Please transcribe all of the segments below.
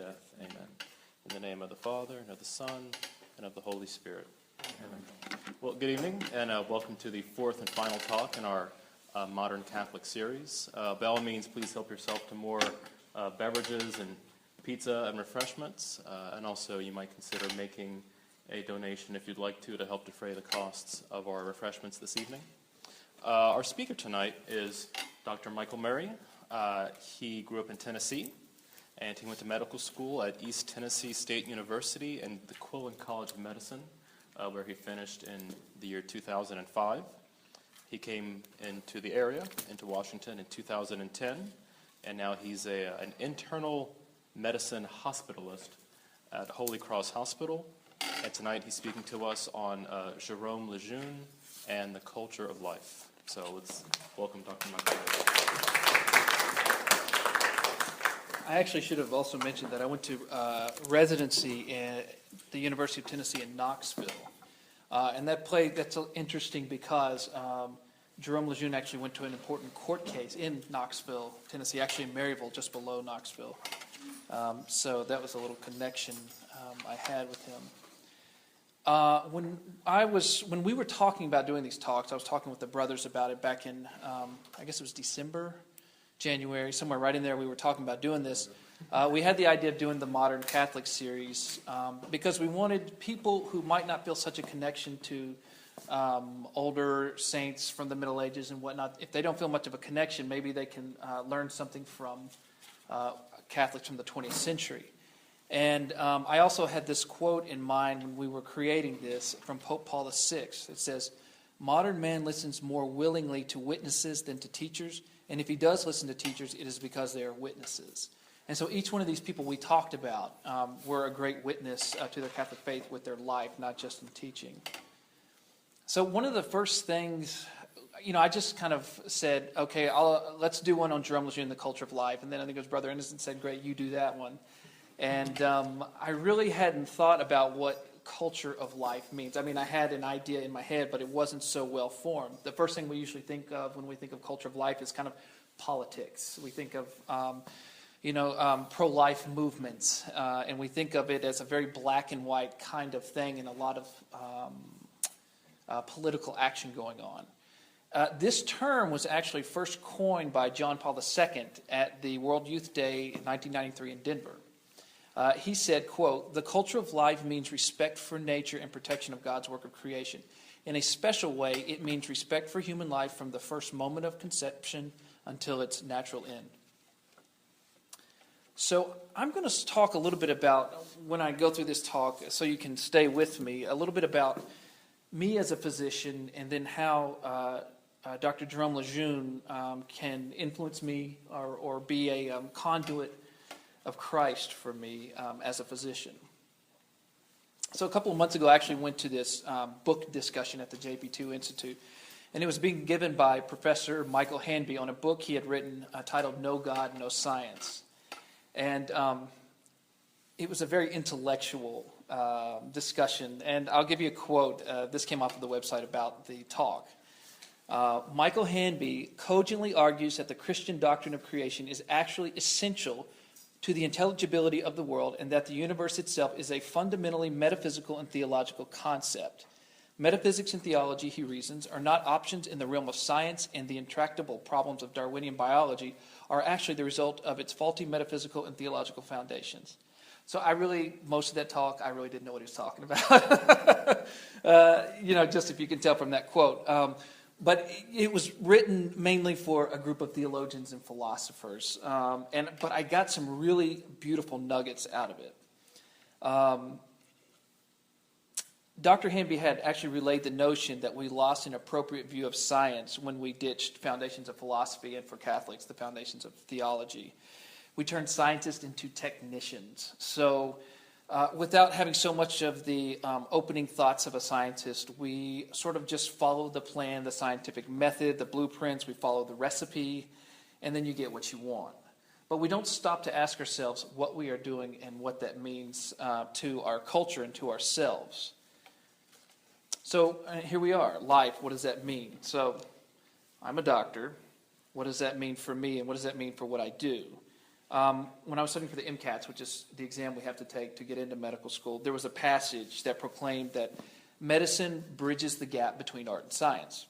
death. Amen. In the name of the Father, and of the Son, and of the Holy Spirit. Amen. Well, good evening, and welcome to the fourth and final talk in our Modern Catholic series. By all means, please help yourself to more beverages and pizza and refreshments, and also you might consider making a donation if you'd like to help defray the costs of our refreshments this evening. Our speaker tonight is Dr. Michael Murray. He grew up in Tennessee, and he went to medical school at East Tennessee State University and the Quillen College of Medicine, where he finished in the year 2005. He came into the area, into Washington, in 2010, and now he's an internal medicine hospitalist at Holy Cross Hospital. And tonight he's speaking to us on Jerome Lejeune and the culture of life. So let's welcome Dr. Michael Murray. I actually should have also mentioned that I went to residency at the University of Tennessee in Knoxville. And that's interesting because Jerome Lejeune actually went to an important court case in Knoxville, Tennessee, actually in Maryville, just below Knoxville. So that was a little connection I had with him. When we were talking about doing these talks, I was talking with the brothers about it back in, I guess it was December, January, somewhere right in there. We were talking about doing this. We had the idea of doing the Modern Catholic series because we wanted people who might not feel such a connection to older saints from the Middle Ages and whatnot. If they don't feel much of a connection, maybe they can learn something from Catholics from the 20th century. And I also had this quote in mind when we were creating this from Pope Paul VI. It says, "Modern man listens more willingly to witnesses than to teachers, and if he does listen to teachers, it is because they are witnesses." And so each one of these people we talked about were a great witness to their Catholic faith with their life, not just in teaching. So one of the first things, I just kind of said, okay, let's do one on Jerome Lejeune, the culture of life. And then I think it was Brother Innocent said, great, you do that one. And I really hadn't thought about what culture of life means. I mean, I had an idea in my head, but it wasn't so well formed. The first thing we usually think of when we think of culture of life is kind of politics. We think of, pro-life movements, and we think of it as a very black and white kind of thing and a lot of political action going on. This term was actually first coined by John Paul II at the World Youth Day in 1993 in Denver. He said, quote, "The culture of life means respect for nature and protection of God's work of creation. In a special way, it means respect for human life from the first moment of conception until its natural end." So I'm going to talk a little bit about, when I go through this talk, so you can stay with me, a little bit about me as a physician and then how Dr. Jerome Lejeune can influence me or be a conduit of Christ for me as a physician. So a couple of months ago, I actually went to this book discussion at the JP2 Institute, and it was being given by Professor Michael Hanby on a book he had written titled "No God, No Science." And it was a very intellectual discussion, and I'll give you a quote. This came off of the website about the talk. Michael Hanby cogently argues that the Christian doctrine of creation is actually essential to the intelligibility of the world, and that the universe itself is a fundamentally metaphysical and theological concept. Metaphysics and theology, he reasons, are not options in the realm of science, and the intractable problems of Darwinian biology are actually the result of its faulty metaphysical and theological foundations. So most of that talk, I really didn't know what he was talking about. Just if you can tell from that quote. But it was written mainly for a group of theologians and philosophers. But I got some really beautiful nuggets out of it. Dr. Hanby had actually relayed the notion that we lost an appropriate view of science when we ditched foundations of philosophy and, for Catholics, the foundations of theology. We turned scientists into technicians. So without having so much of the opening thoughts of a scientist, we sort of just follow the plan, the scientific method, the blueprints, we follow the recipe, and then you get what you want. But we don't stop to ask ourselves what we are doing and what that means to our culture and to ourselves. So here we are, life, what does that mean? So I'm a doctor. What does that mean for me, and what does that mean for what I do? When I was studying for the MCATs, which is the exam we have to take to get into medical school, there was a passage that proclaimed that medicine bridges the gap between art and science.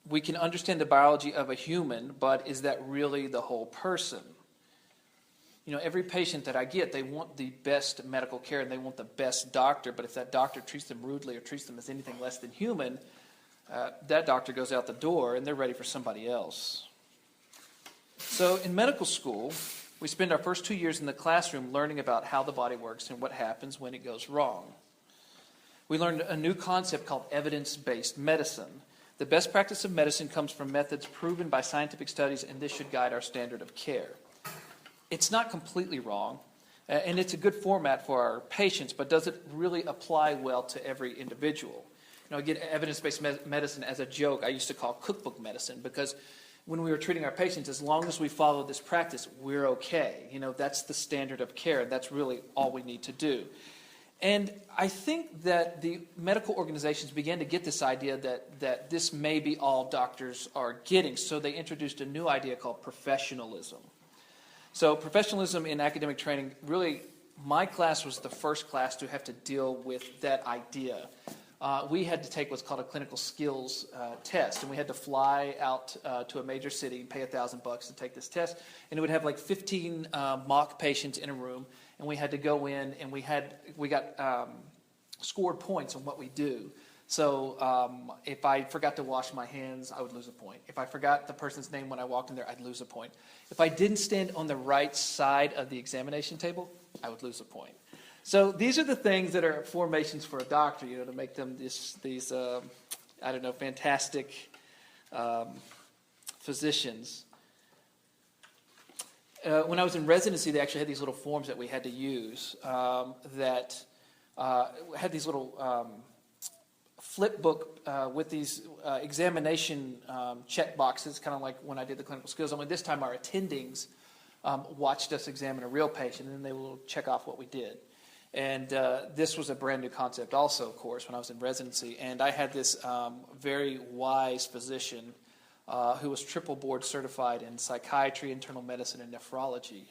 We can understand the biology of a human, but is that really the whole person? You know, every patient that I get, they want the best medical care and they want the best doctor, but if that doctor treats them rudely or treats them as anything less than human, that doctor goes out the door and they're ready for somebody else. So in medical school, we spend our first 2 years in the classroom learning about how the body works and what happens when it goes wrong. We learned a new concept called evidence-based medicine. The best practice of medicine comes from methods proven by scientific studies, and this should guide our standard of care. It's not completely wrong, and it's a good format for our patients, but does it really apply well to every individual? You know, again, evidence-based medicine as a joke, I used to call cookbook medicine, because when we were treating our patients, as long as we follow this practice, we're okay. You know, that's the standard of care. That's really all we need to do. And I think that the medical organizations began to get this idea that this may be all doctors are getting, so they introduced a new idea called professionalism. So professionalism in academic training, really, my class was the first class to have to deal with that idea. We had to take what's called a clinical skills test, and we had to fly out to a major city and pay $1,000 to take this test. And it would have like 15 mock patients in a room, and we had to go in, and we got scored points on what we do. So if I forgot to wash my hands, I would lose a point. If I forgot the person's name when I walked in there, I'd lose a point. If I didn't stand on the right side of the examination table, I would lose a point. So these are the things that are formations for a doctor, you know, to make them these fantastic physicians. When I was in residency, they actually had these little forms that we had to use that had these little flip book with these examination check boxes, kind of like when I did the clinical skills. Only this time our attendings watched us examine a real patient, and then they will check off what we did. And this was a brand new concept also, of course, when I was in residency. And I had this very wise physician who was triple board certified in psychiatry, internal medicine, and nephrology.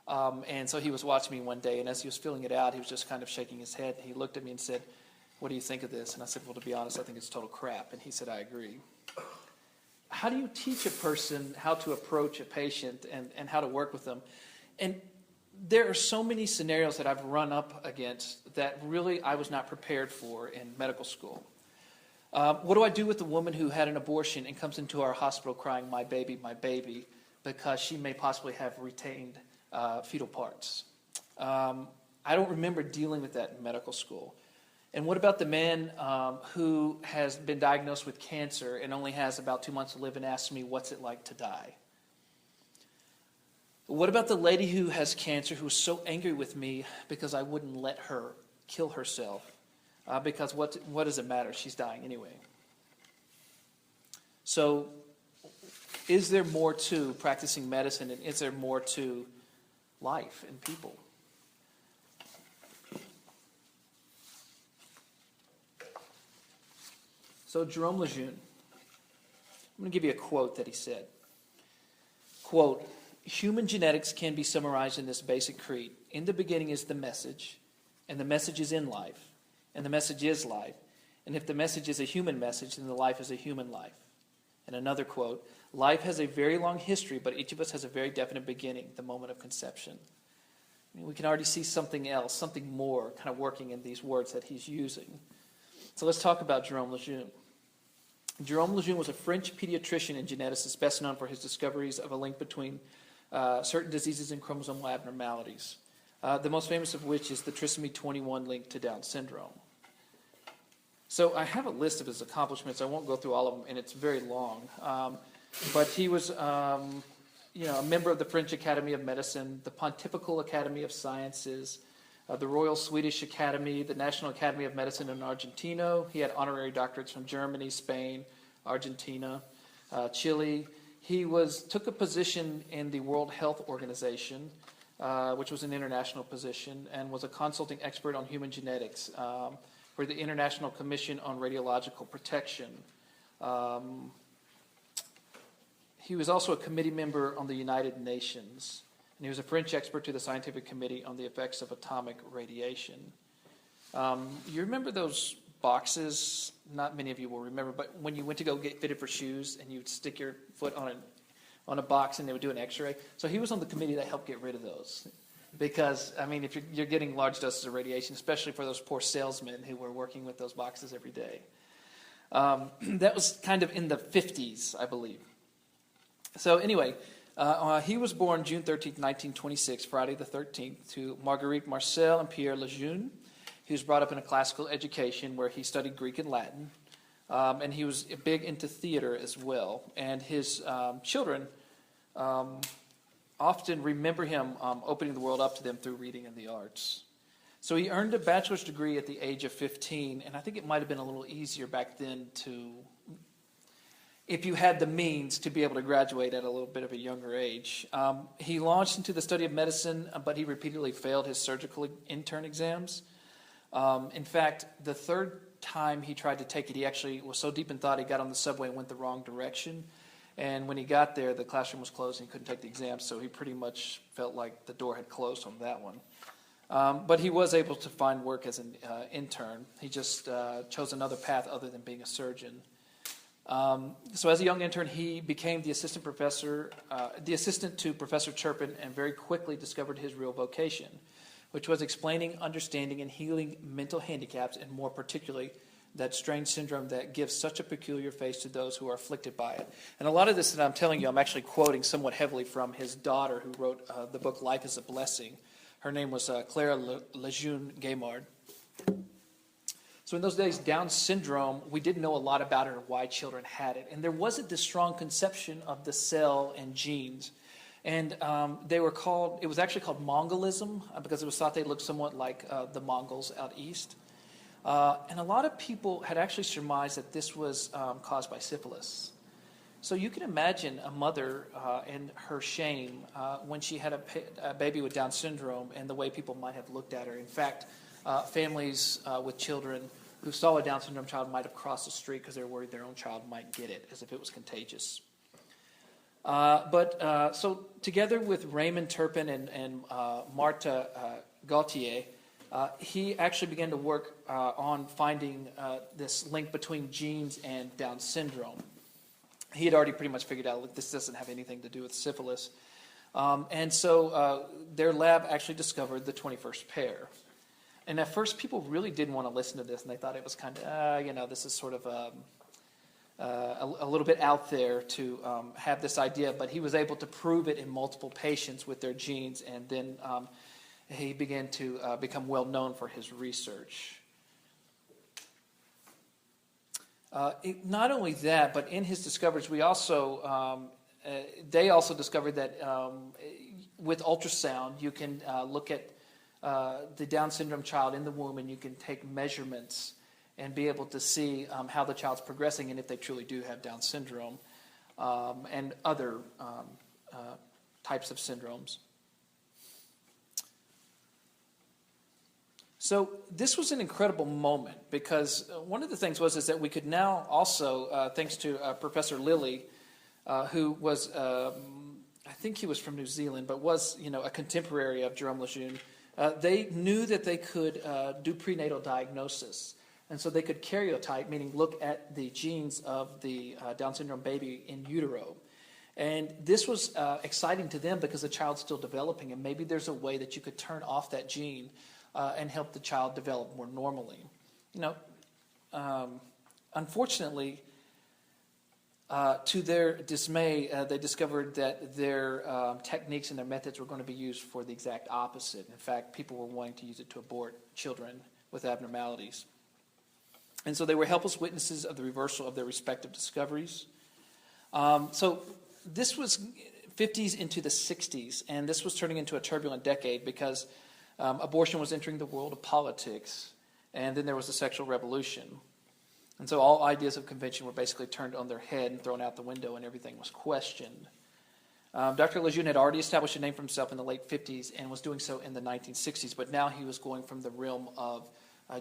And so he was watching me one day, and as he was filling it out, he was just kind of shaking his head. He looked at me and said, "What do you think of this?" And I said, "Well, to be honest, I think it's total crap." And he said, "I agree." How do you teach a person how to approach a patient and how to work with them? And there are so many scenarios that I've run up against that really I was not prepared for in medical school. What do I do with the woman who had an abortion and comes into our hospital crying, my baby," because she may possibly have retained fetal parts? I don't remember dealing with that in medical school. And what about the man who has been diagnosed with cancer and only has about 2 months to live and asks me, "What's it like to die?" What about the lady who has cancer who was so angry with me because I wouldn't let her kill herself? Because what does it matter? She's dying anyway. So is there more to practicing medicine, and is there more to life and people? So Jerome Lejeune, I'm going to give you a quote that he said. Quote, "Human genetics can be summarized in this basic creed. In the beginning is the message, and the message is in life, and the message is life. And if the message is a human message, then the life is a human life." And another quote, "Life has a very long history, but each of us has a very definite beginning, the moment of conception." I mean, we can already see something else, something more kind of working in these words that he's using. So let's talk about Jerome Lejeune. Jerome Lejeune was a French pediatrician and geneticist best known for his discoveries of a link between certain diseases and chromosomal abnormalities, the most famous of which is the trisomy 21 link to Down syndrome. So I have a list of his accomplishments. I won't go through all of them, and it's very long. But he was a member of the French Academy of Medicine, the Pontifical Academy of Sciences, the Royal Swedish Academy, the National Academy of Medicine in Argentina. He had honorary doctorates from Germany, Spain, Argentina, Chile. He took a position in the World Health Organization, which was an international position, and was a consulting expert on human genetics for the International Commission on Radiological Protection. He was also a committee member on the United Nations, and he was a French expert to the Scientific Committee on the Effects of Atomic Radiation. You remember those boxes? Not many of you will remember, but when you went to go get fitted for shoes and you would stick your foot on a box and they would do an x-ray. So he was on the committee that helped get rid of those. Because, I mean, if you're getting large doses of radiation, especially for those poor salesmen who were working with those boxes every day. That was kind of in the 50s, I believe. So anyway, he was born June 13th, 1926, Friday the 13th, to Marguerite Marcel and Pierre Lejeune. He was brought up in a classical education where he studied Greek and Latin. And he was big into theater as well. And his children often remember him opening the world up to them through reading and the arts. So he earned a bachelor's degree at the age of 15, and I think it might have been a little easier back then if you had the means to be able to graduate at a little bit of a younger age. He launched into the study of medicine, but he repeatedly failed his surgical intern exams. In fact, the third time he tried to take it, he actually was so deep in thought he got on the subway and went the wrong direction. And when he got there, the classroom was closed and he couldn't take the exam, so he pretty much felt like the door had closed on that one. But he was able to find work as an intern. He just chose another path other than being a surgeon. So as a young intern, he became the assistant to Professor Turpin, and very quickly discovered his real vocation, which was explaining, understanding, and healing mental handicaps, and more particularly that strange syndrome that gives such a peculiar face to those who are afflicted by it. And a lot of this that I'm telling you, I'm actually quoting somewhat heavily from his daughter, who wrote the book Life is a Blessing. Her name was Clara Lejeune Gaimard. So in those days, Down syndrome, we didn't know a lot about it or why children had it. And there wasn't this strong conception of the cell and genes. And it was actually called Mongolism, because it was thought they looked somewhat like the Mongols out east. And a lot of people had actually surmised that this was caused by syphilis. So you can imagine a mother and her shame when she had a baby with Down syndrome, and the way people might have looked at her. In fact, families with children who saw a Down syndrome child might have crossed the street because they were worried their own child might get it, as if it was contagious. So together with Raymond Turpin and Martha Gautier, he actually began to work on finding this link between genes and Down syndrome. He had already pretty much figured out that this doesn't have anything to do with syphilis. And so their lab actually discovered the 21st pair. And at first, people really didn't want to listen to this, and they thought it was kind of, this is sort of a little bit out there to have this idea. But he was able to prove it in multiple patients with their genes, and then he began to become well known for his research. Not only that, but in his discoveries, they also discovered that with ultrasound, you can look at the Down syndrome child in the womb, and you can take measurements and be able to see how the child's progressing and if they truly do have Down syndrome and other types of syndromes. So this was an incredible moment, because one of the things is that we could now also, thanks to Professor Lilly, who was, I think he was from New Zealand, but was a contemporary of Jerome Lejeune, they knew that they could do prenatal diagnosis. And so they could karyotype, meaning look at the genes of the Down syndrome baby in utero. And this was exciting to them because the child's still developing, and maybe there's a way that you could turn off that gene and help the child develop more normally. Unfortunately, to their dismay, they discovered that their techniques and their methods were going to be used for the exact opposite. In fact, people were wanting to use it to abort children with abnormalities. And so they were helpless witnesses of the reversal of their respective discoveries. So this was 50s into the 60s, and this was turning into a turbulent decade because abortion was entering the world of politics, and then there was the sexual revolution. And so all ideas of convention were basically turned on their head and thrown out the window, and everything was questioned. Dr. Lejeune had already established a name for himself in the late 50s and was doing so in the 1960s, but now he was going from the realm of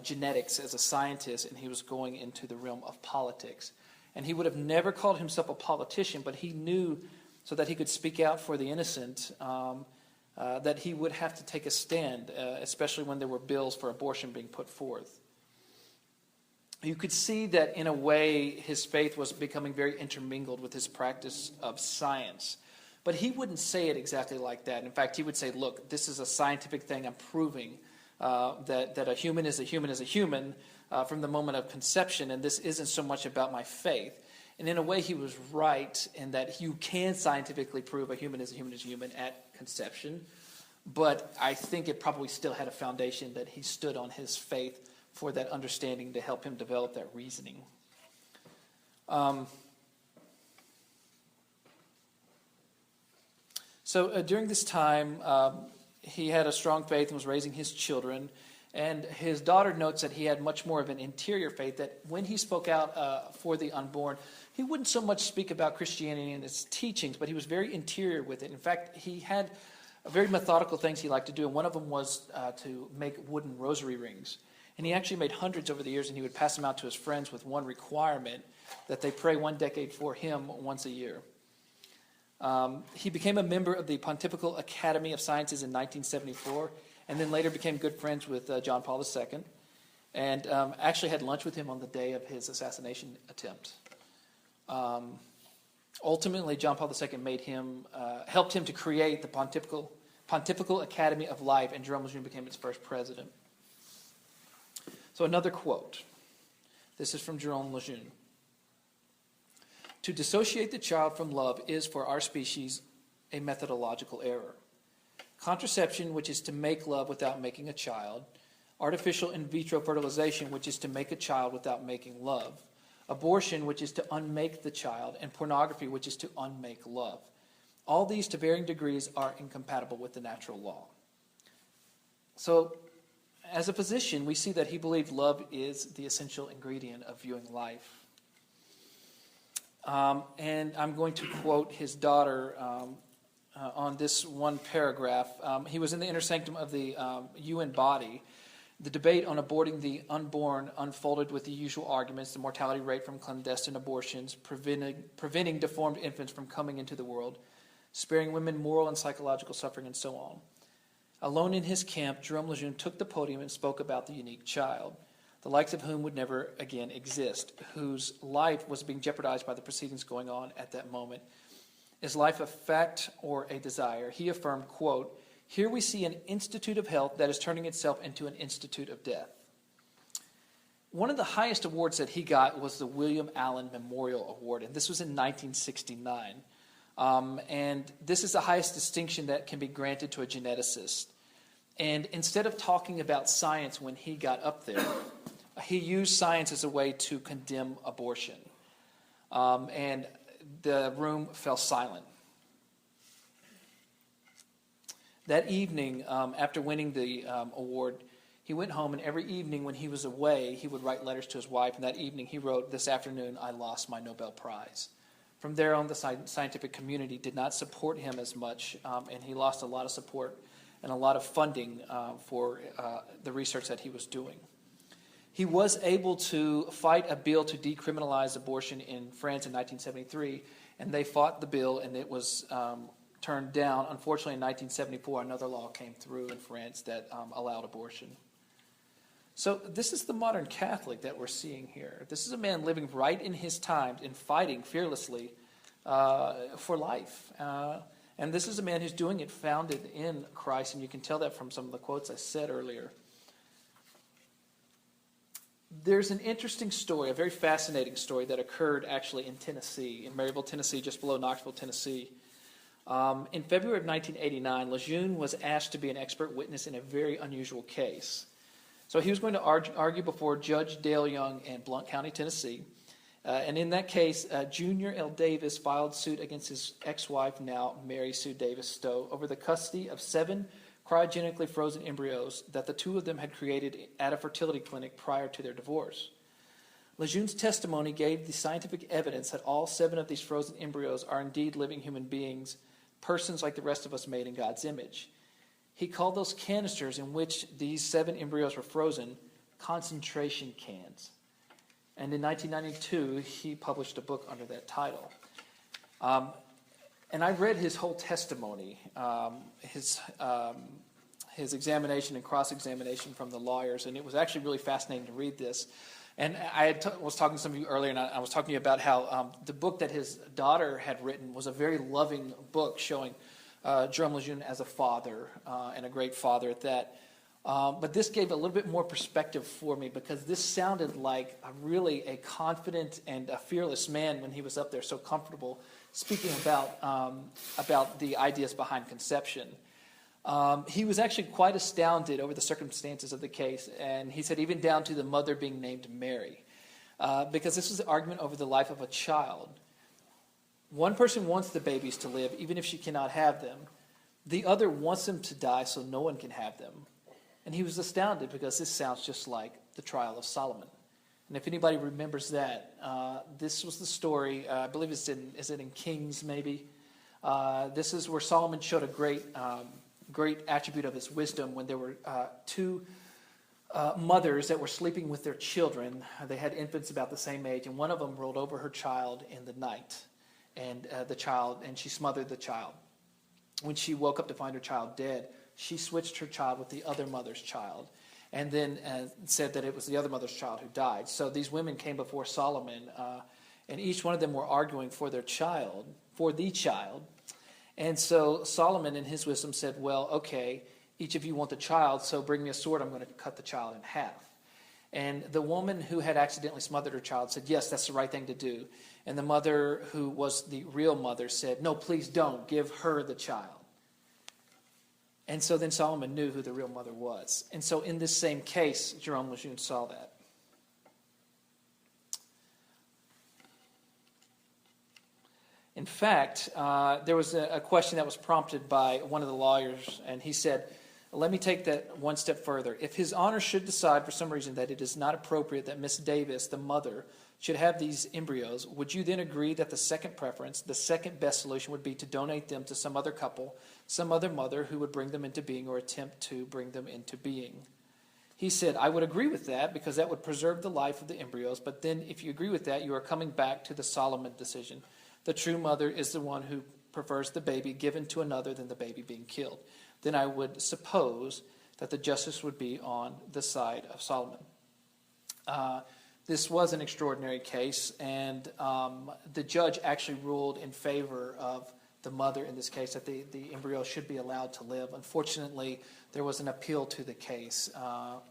genetics as a scientist, and he was going into the realm of politics. And he would have never called himself a politician, but he knew so that he could speak out for the innocent, that he would have to take a stand, especially when there were bills for abortion being put forth. You could see that in a way his faith was becoming very intermingled with his practice of science. But he wouldn't say it exactly like that. In fact, he would say, look, this is a scientific thing. I'm proving that a human is a human is a human from the moment of conception, and this isn't so much about my faith. And in a way, he was right in that you can scientifically prove a human is a human is a human at conception. But I think it probably still had a foundation that he stood on his faith for that understanding to help him develop that reasoning. So during this time, he had a strong faith and was raising his children. And his daughter notes that he had much more of an interior faith, that when he spoke out for the unborn, he wouldn't so much speak about Christianity and its teachings, but he was very interior with it. In fact, he had very methodical things he liked to do, and one of them was to make wooden rosary rings. And he actually made hundreds over the years, and he would pass them out to his friends with one requirement, that they pray one decade for him once a year. He became a member of the Pontifical Academy of Sciences in 1974, and then later became good friends with John Paul II, and actually had lunch with him on the day of his assassination attempt. Ultimately, John Paul II helped him to create the Pontifical Academy of Life, and Jerome Lejeune became its first president. So another quote. This is from Jerome Lejeune. To dissociate the child from love is, for our species, a methodological error. Contraception, which is to make love without making a child. Artificial in vitro fertilization, which is to make a child without making love. Abortion, which is to unmake the child. And pornography, which is to unmake love. All these, to varying degrees, are incompatible with the natural law. So, as a physician, we see that he believed love is the essential ingredient of viewing life. And I'm going to quote his daughter on this one paragraph. He was in the inner sanctum of the UN body. The debate on aborting the unborn unfolded with the usual arguments: the mortality rate from clandestine abortions, preventing deformed infants from coming into the world, sparing women moral and psychological suffering, and so on. Alone in his camp, Jerome Lejeune took the podium and spoke about the unique child, the likes of whom would never again exist, whose life was being jeopardized by the proceedings going on at that moment. Is life a fact or a desire? He affirmed, quote, "Here we see an institute of health that is turning itself into an institute of death." One of the highest awards that he got was the William Allen Memorial Award, and this was in 1969. And this is the highest distinction that can be granted to a geneticist. And instead of talking about science when he got up there, he used science as a way to condemn abortion. And the room fell silent. That evening, after winning the award, he went home, and every evening when he was away, he would write letters to his wife. And that evening he wrote, "This afternoon I lost my Nobel Prize." From there on, the scientific community did not support him as much, and he lost a lot of support and a lot of funding for the research that he was doing. He was able to fight a bill to decriminalize abortion in France in 1973, and they fought the bill, and it was turned down. Unfortunately, in 1974, another law came through in France that allowed abortion. So this is the modern Catholic that we're seeing here. This is a man living right in his time and fighting fearlessly for life. And this is a man who's doing it founded in Christ, and you can tell that from some of the quotes I said earlier. There's an interesting story, a very fascinating story that occurred actually in Tennessee, in Maryville, Tennessee, just below Knoxville, Tennessee. In February of 1989, Lejeune was asked to be an expert witness in a very unusual case. So he was going to argue before Judge Dale Young in Blount County, Tennessee. And in that case, Junior L. Davis filed suit against his ex-wife, now Mary Sue Davis Stowe, over the custody of 7 cryogenically frozen embryos that the two of them had created at a fertility clinic prior to their divorce. Lejeune's testimony gave the scientific evidence that all 7 of these frozen embryos are indeed living human beings, persons like the rest of us made in God's image. He called those canisters in which these 7 embryos were frozen concentration cans. And in 1992, he published a book under that title. And I read his whole testimony, his examination and cross-examination from the lawyers, and it was actually really fascinating to read this. And I was talking to some of you earlier, and I was talking to you about how the book that his daughter had written was a very loving book showing Jerome Lejeune as a father and a great father at that. But this gave a little bit more perspective for me because this sounded like really a confident and a fearless man when he was up there, so comfortable speaking about the ideas behind conception. He was actually quite astounded over the circumstances of the case, and he said even down to the mother being named Mary, because this was an argument over the life of a child. One person wants the babies to live, even if she cannot have them. The other wants them to die so no one can have them. And he was astounded because this sounds just like the trial of Solomon. And if anybody remembers that, this was the story, I believe is it in Kings maybe? This is where Solomon showed a great attribute of his wisdom when there were two mothers that were sleeping with their children. They had infants about the same age, and one of them rolled over her child in the night, and she smothered the child. When she woke up to find her child dead, she switched her child with the other mother's child, and then said that it was the other mother's child who died. So these women came before Solomon, and each one of them were arguing for the child. And so Solomon, in his wisdom, said, well, okay, each of you want the child, so bring me a sword, I'm going to cut the child in half. And the woman who had accidentally smothered her child said, yes, that's the right thing to do. And the mother, who was the real mother, said, no, please don't, give her the child. And so then Solomon knew who the real mother was. And so in this same case, Jerome Lejeune saw that. In fact, there was a question that was prompted by one of the lawyers, and he said, let me take that one step further. If His Honor should decide for some reason that it is not appropriate that Miss Davis, the mother, should have these embryos, would you then agree that the second preference, the second best solution, would be to donate them to some other couple, some other mother who would bring them into being or attempt to bring them into being? He said, I would agree with that because that would preserve the life of the embryos, but then if you agree with that, you are coming back to the Solomon decision. The true mother is the one who prefers the baby given to another than the baby being killed. Then I would suppose that the justice would be on the side of Solomon. This was an extraordinary case, and the judge actually ruled in favor of the mother in this case, that the embryo should be allowed to live. Unfortunately, there was an appeal to the case,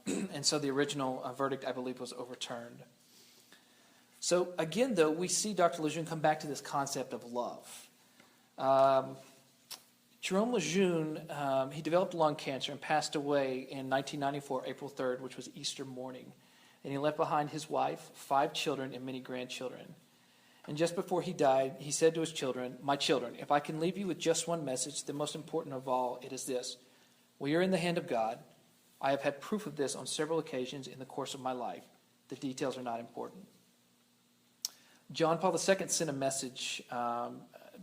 and so the original verdict, I believe, was overturned. So again, though, we see Dr. Lejeune come back to this concept of love. Jerome Lejeune, he developed lung cancer and passed away in 1994, April 3rd, which was Easter morning. And he left behind his wife, 5 children, and many grandchildren. And just before he died, he said to his children, my children, if I can leave you with just one message, the most important of all, it is this. We are in the hand of God. I have had proof of this on several occasions in the course of my life. The details are not important. John Paul II sent a message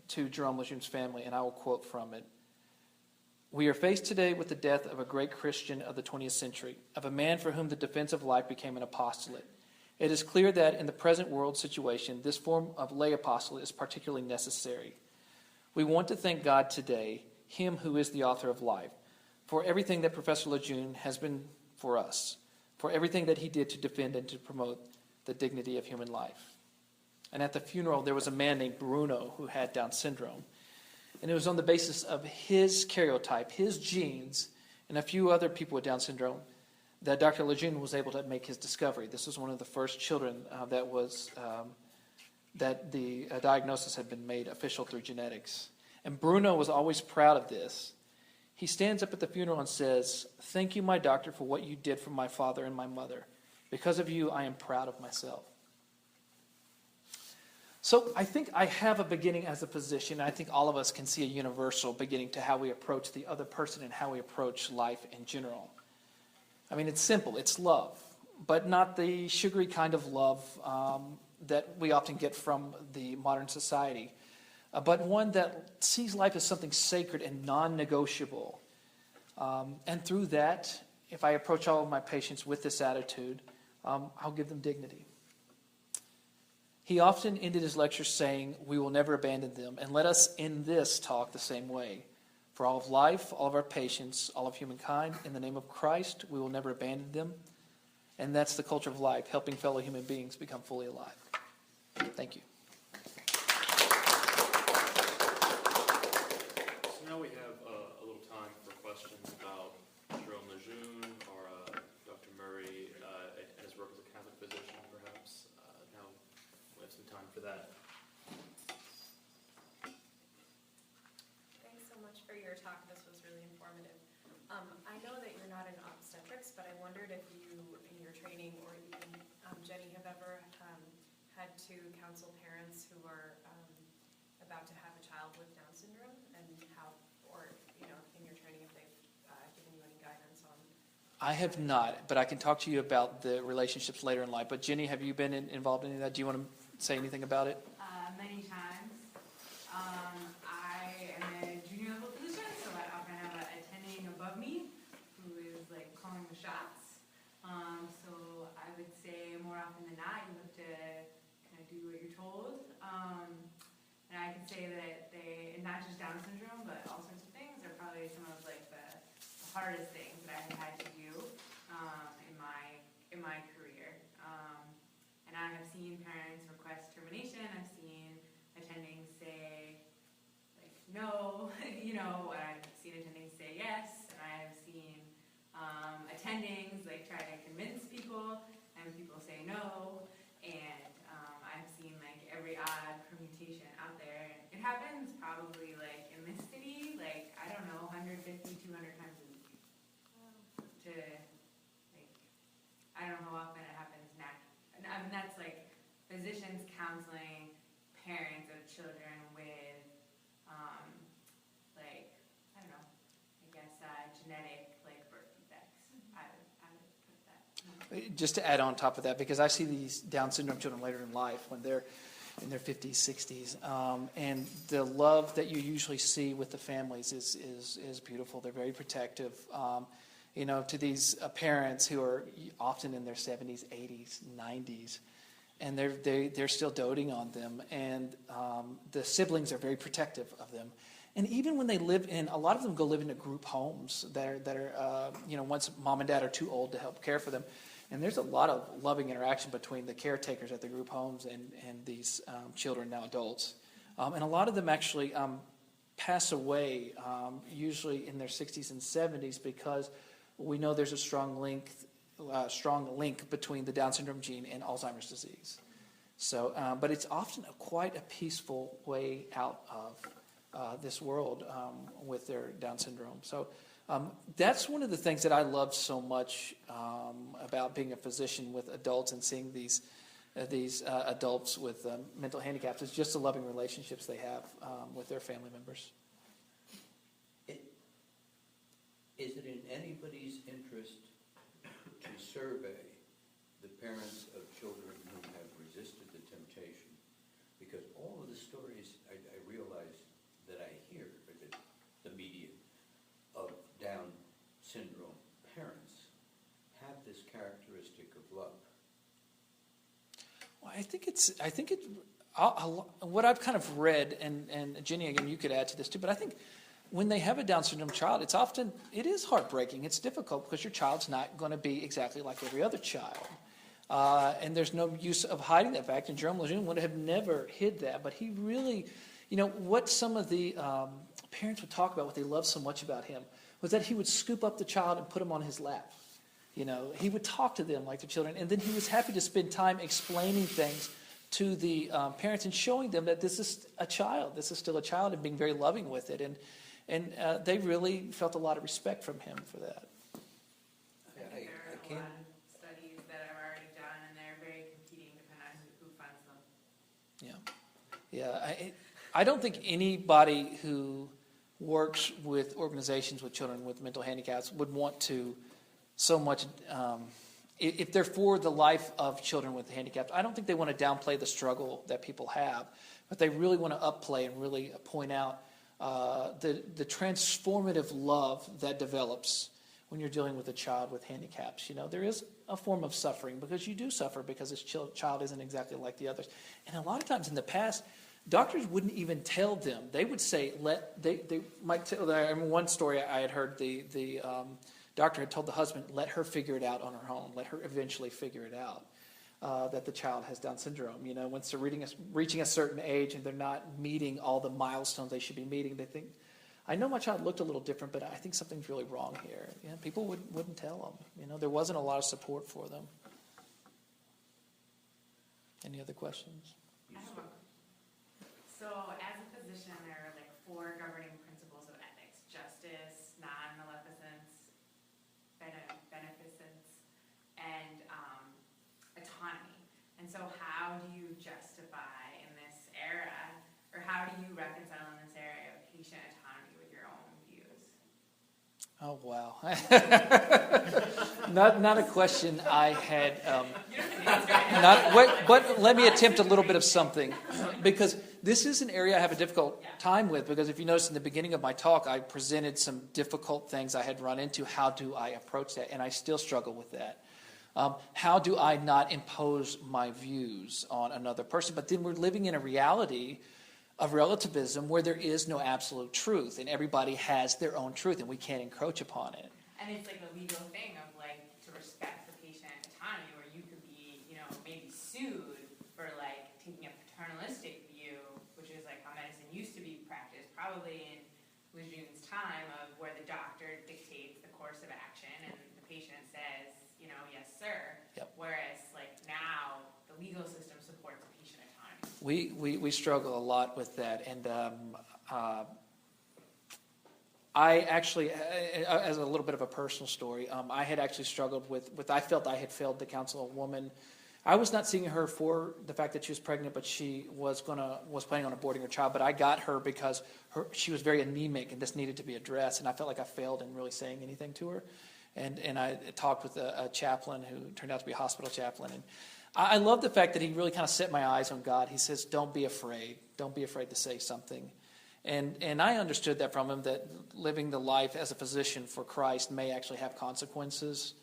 to Jerome Lejeune's family, and I will quote from it. We are faced today with the death of a great Christian of the 20th century, of a man for whom the defense of life became an apostolate. It is clear that in the present world situation, this form of lay apostolate is particularly necessary. We want to thank God today, Him who is the author of life, for everything that Professor Lejeune has been for us, for everything that he did to defend and to promote the dignity of human life. And at the funeral, there was a man named Bruno who had Down syndrome. And it was on the basis of his karyotype, his genes, and a few other people with Down syndrome that Dr. Lejeune was able to make his discovery. This was one of the first children that the diagnosis had been made official through genetics. And Bruno was always proud of this. He stands up at the funeral and says, thank you, my doctor, for what you did for my father and my mother. Because of you, I am proud of myself. So I think I have a beginning as a physician. I think all of us can see a universal beginning to how we approach the other person and how we approach life in general. I mean, it's simple. It's love, but not the sugary kind of love that we often get from the modern society, but one that sees life as something sacred and non-negotiable. And through that, if I approach all of my patients with this attitude, I'll give them dignity. He often ended his lecture saying, "We will never abandon them." And let us end this talk the same way. For all of life, all of our patience, all of humankind, in the name of Christ, we will never abandon them. And that's the culture of life, helping fellow human beings become fully alive. Thank you. So now we have a little time for questions about Jerome Lejeune or Dr. Murray and his work as a Catholic physician, perhaps. Now we have some time for that. Thanks so much for your talk. This was really informative. I know that you're not in obstetrics, but I wondered if you, in your training, or even Jenny, have ever had to counsel parents who are about to have a child with Down syndrome, and how, or in your training, if they've given you any guidance on. I have not, but I can talk to you about the relationships later in life. But Jenny, have you been involved in any of that? Do you want to say anything about it? Many times. I am a junior level physician, so I often have an attending above me who is like calling the shots. So I would say more often than not, you have to kind of do what you're told. And I can say that and not just Down syndrome, but all sorts of things, are probably some of like the hardest things that I have had to do in my career. And I have seen parents request termination. I've seen attendings say like no, and I've seen attendings say yes, and I have seen attendings like try to convince people, and people say no, and I've seen like every odd permutation out there. And it happens probably like in this city, like I don't know, 150, 200 times a week. To like, I don't know how often it happens now. And I mean, that's like physicians counseling parents of children with, like, I don't know, I guess genetic like birth defects. I would put that. Just to add on top of that, because I see these Down syndrome children later in life when they're in their 50s, 60s, and the love that you usually see with the families is beautiful. They're very protective. To these parents who are often in their 70s, 80s, 90s, and they're still doting on them, and the siblings are very protective of them. And even when they live in, a lot of them go live in group homes that are once mom and dad are too old to help care for them. And there's a lot of loving interaction between the caretakers at the group homes and these children, now adults. And a lot of them actually pass away, usually in their 60s and 70s, because we know there's a strong link between the Down syndrome gene and Alzheimer's disease. So, but it's often quite a peaceful way out of this world with their Down syndrome. So that's one of the things that I love so much about being a physician with adults and seeing these adults with mental handicaps. Is just the loving relationships they have with their family members. Is it in anybody's interest to survey the parents of children who have resisted the temptation? Because all of the stories I realize that I hear in the media of Down syndrome parents have this characteristic of love. Well, what I've kind of read, and Jenny, again, you could add to this too, but I think when they have a Down syndrome child, it is heartbreaking. It's difficult because your child's not going to be exactly like every other child. And there's no use of hiding that fact. And Jerome Lejeune would have never hid that. But he really, what some of the parents would talk about, what they loved so much about him, was that he would scoop up the child and put him on his lap. He would talk to them like their children. And then he was happy to spend time explaining things to the parents and showing them that this is a child. This is still a child, and being very loving with it. And they really felt a lot of respect from him for that. I think there are a lot of studies that are already done, and they're very competing depending on who funds them. Yeah. I don't think anybody who works with organizations with children with mental handicaps would want to so much, if they're for the life of children with handicaps, I don't think they want to downplay the struggle that people have, but they really want to upplay and really point out the transformative love that develops when you're dealing with a child with handicaps. There is a form of suffering because you do suffer because this child isn't exactly like the others. And a lot of times in the past, doctors wouldn't even tell them. They would say, they might tell. I mean, one story I had heard, the doctor had told the husband, let her figure it out on her own. Let her eventually figure it out. That the child has Down syndrome. Once they're reaching a certain age and they're not meeting all the milestones they should be meeting, they think, I know my child looked a little different, but I think something's really wrong here. People wouldn't tell them. There wasn't a lot of support for them. Any other questions? I have one. So as a physician, there are like 4 governing principles of ethics: justice, non-maleficence, beneficence, and autonomy. And so how do you justify in this era, or how do you reconcile in this area of patient autonomy with your own views? Oh, wow. Not a question I had. But let me attempt a little bit of something, because this is an area I have a difficult time with, because if you notice in the beginning of my talk, I presented some difficult things I had run into. How do I approach that? And I still struggle with that. How do I not impose my views on another person? But then we're living in a reality of relativism where there is no absolute truth, and everybody has their own truth, and we can't encroach upon it. And it's like a legal thing of like to respect the patient autonomy, where you could be, maybe sued for like taking a paternalistic view, which is like how medicine used to be practiced, probably in Lejeune's time, of where the doctor dictates the course of action and the patient says, yes, sir. Yep. Whereas like now the legal system supports patient autonomy. We struggle a lot with that, and I actually, as a little bit of a personal story, I had actually struggled with I felt I had failed to counsel a woman. I was not seeing her for the fact that she was pregnant, but she was planning on aborting her child. But I got her because she was very anemic, and this needed to be addressed, and I felt like I failed in really saying anything to her. And I talked with a chaplain who turned out to be a hospital chaplain. And I love the fact that he really kind of set my eyes on God. He says, don't be afraid. Don't be afraid to say something. And I understood that from him, that living the life as a physician for Christ may actually have consequences.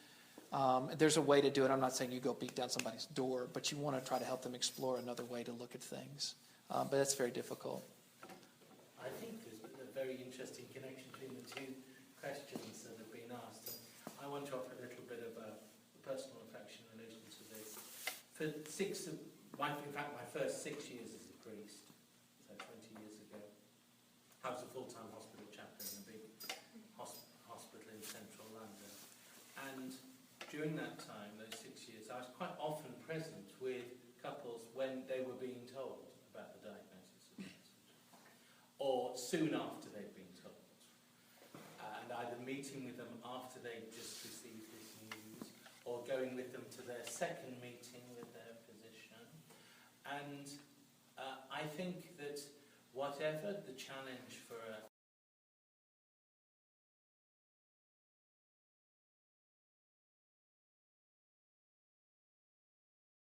There's a way to do it. I'm not saying you go beat down somebody's door, but you want to try to help them explore another way to look at things. But that's very difficult. I think there's a very interesting connection between the two questions that have been asked. I want to offer a little bit of a personal reflection in relation to this. My first 6 years as a priest, so 20 years ago, I was a full-time hospital chaplain in a big hospital in central London. And during that time, those 6 years, I was quite often present with couples when they were being told about the diagnosis of cancer, or soon after they'd been told. And either meeting with them after they'd just received this news, or going with them to their second meeting with their physician. And I think that whatever the challenge for a